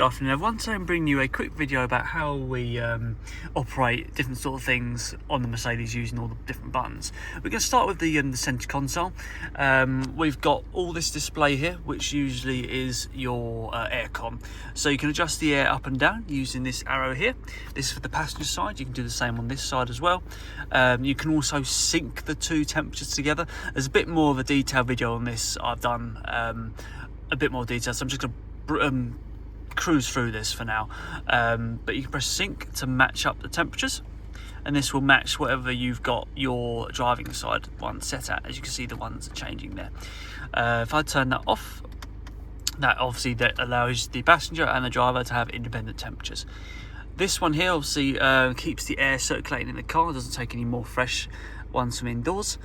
Good afternoon everyone. Today I'm bringing you a quick video about how we operate different sort of things on the Mercedes using all the different buttons. We're going to start with the centre console. We've got all this display here, which usually is your aircon. So you can adjust the air up and down using this arrow here. This is for the passenger side. You can do the same on this side as well. You can also sync the two temperatures together. There's a bit more of a detailed video on this. I've done a bit more detail, so I'm just going to cruise through this for now, but you can press sync to match up the temperatures, and this will match whatever you've got your driving side one set at. As you can see, the ones are changing there. If I turn that off, that allows the passenger and the driver to have independent temperatures. This one here obviously keeps the air circulating in the car, doesn't take any more fresh ones from indoors.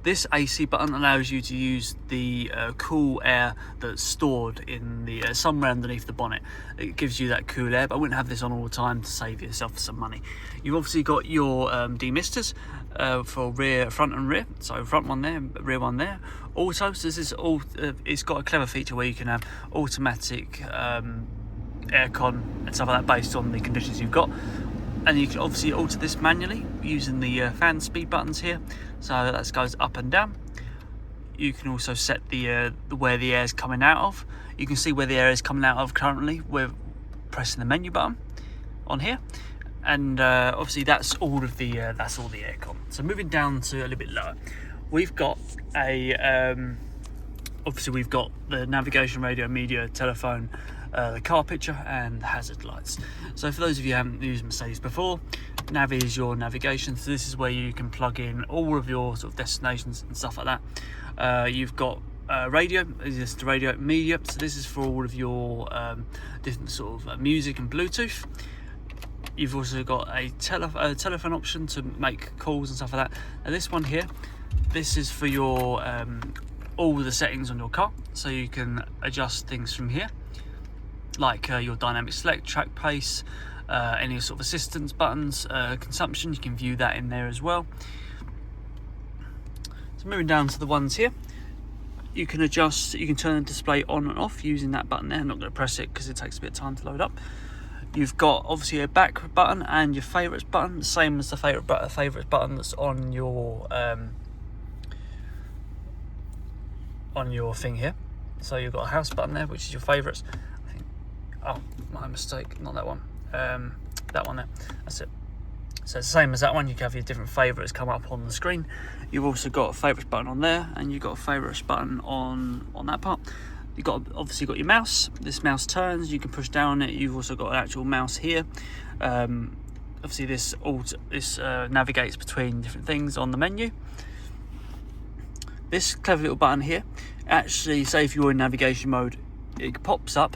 This AC button allows you to use the cool air that's stored in the somewhere underneath the bonnet. It gives you that cool air, but I wouldn't have this on all the time to save yourself some money. You've obviously got your demisters for rear, front and rear. So front one there, rear one there. Also, so this is all. It's got a clever feature where you can have automatic aircon and stuff like that based on the conditions you've got. And you can obviously alter this manually using the fan speed buttons here, so that goes up and down. You can also set the where the air is coming out of. You can see where the air is coming out of currently. We're pressing the menu button on here, and obviously that's all the aircon. So moving down to a little bit lower, we've got obviously we've got the navigation, radio, media, telephone, the car picture and hazard lights. So for those of you who haven't used Mercedes before, nav is your navigation, so this is where you can plug in all of your sort of destinations and stuff like that. You've got radio, is the radio, media, so this is for all of your different sort of music and Bluetooth. You've also got a telephone option to make calls and stuff like that. And this one here, this is for your all the settings on your car, so you can adjust things from here, like your dynamic select, track pace, any sort of assistance buttons, consumption. You can view that in there as well. So moving down to the ones here, you can adjust, you can turn the display on and off using that button there. I'm not going to press it because it takes a bit of time to load up. You've got obviously a back button and your favourites button, the same as the favourites button that's on your thing here. So you've got a house button there, which is your favourites. Oh, my mistake, not that one. That one there, that's it. So it's the same as that one. You can have your different favourites come up on the screen. You've also got a favourites button on there, and you've got a favourites button on that part. You've got obviously got your mouse. This mouse turns, you can push down on it. You've also got an actual mouse here. Obviously this navigates between different things on the menu. This clever little button here, actually, say if you're in navigation mode, it pops up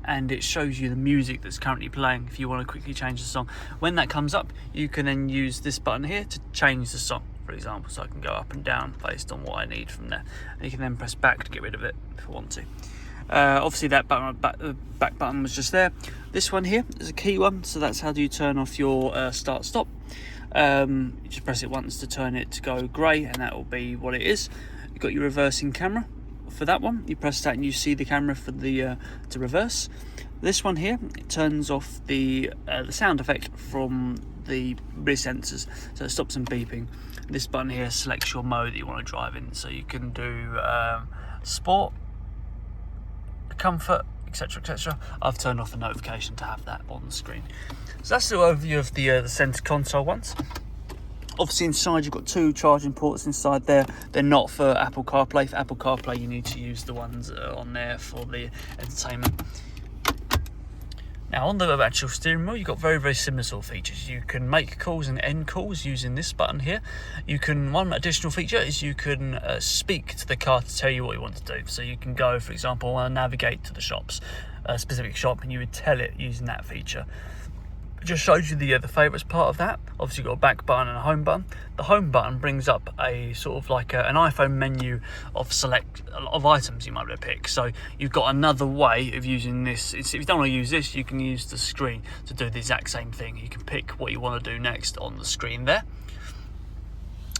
and it shows you the music that's currently playing if you want to quickly change the song. When that comes up, you can then use this button here to change the song, for example. So I can go up and down based on what I need from there. And you can then press back to get rid of it if I want to. Obviously that button, back button was just there. This one here is a key one, so that's how do you turn off your start stop. You just press it once to turn it to go grey, and that will be what it is. You've got your reversing camera. For that one, you press that and you see the camera for the to reverse. This one here, it turns off the sound effect from the rear sensors, so it stops them beeping. This button here selects your mode that you want to drive in, so you can do sport, comfort, etc, etc. I've turned off the notification to have that on the screen. So that's the overview of the centre console ones. Obviously inside you've got two charging ports inside there. They're not for Apple CarPlay. For Apple CarPlay you need to use the ones on there for the entertainment. Now on the actual steering wheel you've got very similar sort of features. You can make calls and end calls using this button here. One additional feature is you can speak to the car to tell you what you want to do. So you can go, for example, navigate to the shops, a specific shop, and you would tell it using that feature. Just showed you the favourites part of that. Obviously you've got a back button and a home button. The home button brings up a sort of like an iPhone menu of items you might be able to pick. So you've got another way of using this. If you don't want to use this, you can use the screen to do the exact same thing. You can pick what you want to do next on the screen there.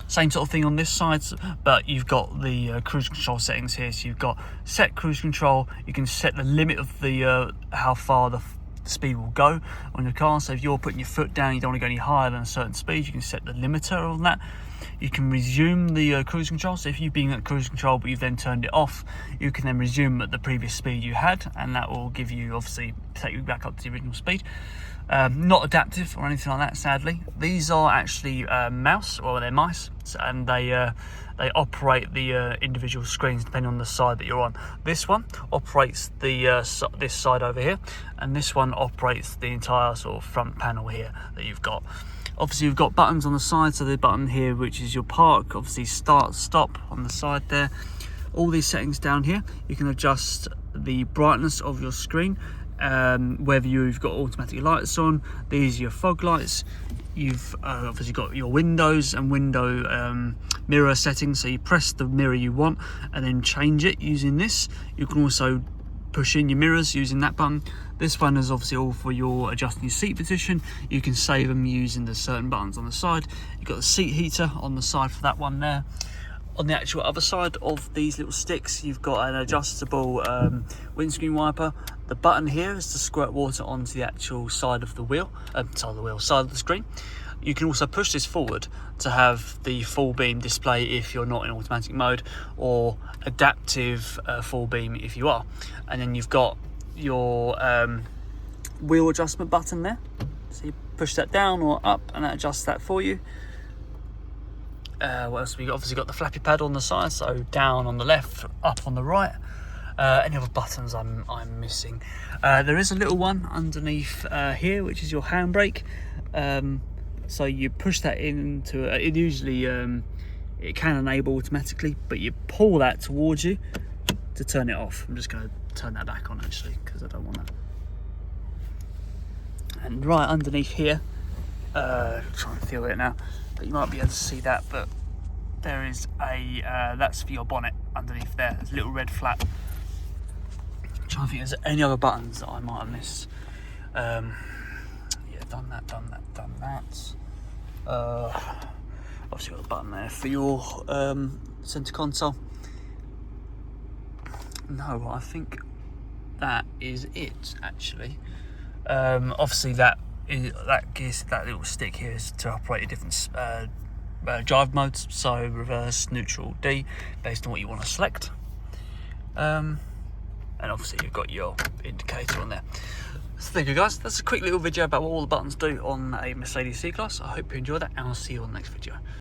Same sort of thing on this side, but you've got the cruise control settings here. So you've got set cruise control. You can set the limit of the how far the speed will go on your car. So if you're putting your foot down, you don't want to go any higher than a certain speed, you can set the limiter on that. You can resume the cruise control. So if you've been at cruise control but you've then turned it off, you can then resume at the previous speed you had, and that will give you, obviously, take you back up to the original speed. Not adaptive or anything like that, sadly. These are actually mouse, or they're mice, and they operate the individual screens depending on the side that you're on. This one operates the this side over here, and this one operates the entire sort of front panel here that you've got. Obviously, you've got buttons on the side, so the button here, which is your park, obviously start, stop on the side there. All these settings down here, you can adjust the brightness of your screen, whether you've got automatic lights on. These are your fog lights. You've obviously got your windows and window mirror settings, so you press the mirror you want and then change it using this. You can also push in your mirrors using that button. This one is obviously all for your adjusting your seat position. You can save them using the certain buttons on the side. You've got the seat heater on the side for that one there. On the actual other side of these little sticks, you've got an adjustable windscreen wiper. The button here is to squirt water onto the actual side of the wheel, side of the screen. You can also push this forward to have the full beam display if you're not in automatic mode, or adaptive full beam if you are. And then you've got your wheel adjustment button there. So you push that down or up and that adjusts that for you. What else have we got? Obviously got the flappy pad on the side, so down on the left, up on the right. Any other buttons I'm missing? There is a little one underneath here, which is your handbrake. So you push that into it. Usually it can enable automatically, but you pull that towards you to turn it off. I'm just going to turn that back on actually, because I don't want that. And right underneath here, I'm trying to feel it now, but you might be able to see that, but there is a that's for your bonnet underneath there. There's a little red flap. I'm trying to think, is there any other buttons that I might have missed? Yeah, done that. Obviously got a button there for your center console. No, I think that is it actually. Obviously that gives that little stick here is to operate the different drive modes, so reverse, neutral, D, based on what you want to select. And obviously you've got your indicator on there. So there you go guys, that's a quick little video about what all the buttons do on a Mercedes C-Class. I hope you enjoyed that, and I'll see you on the next video.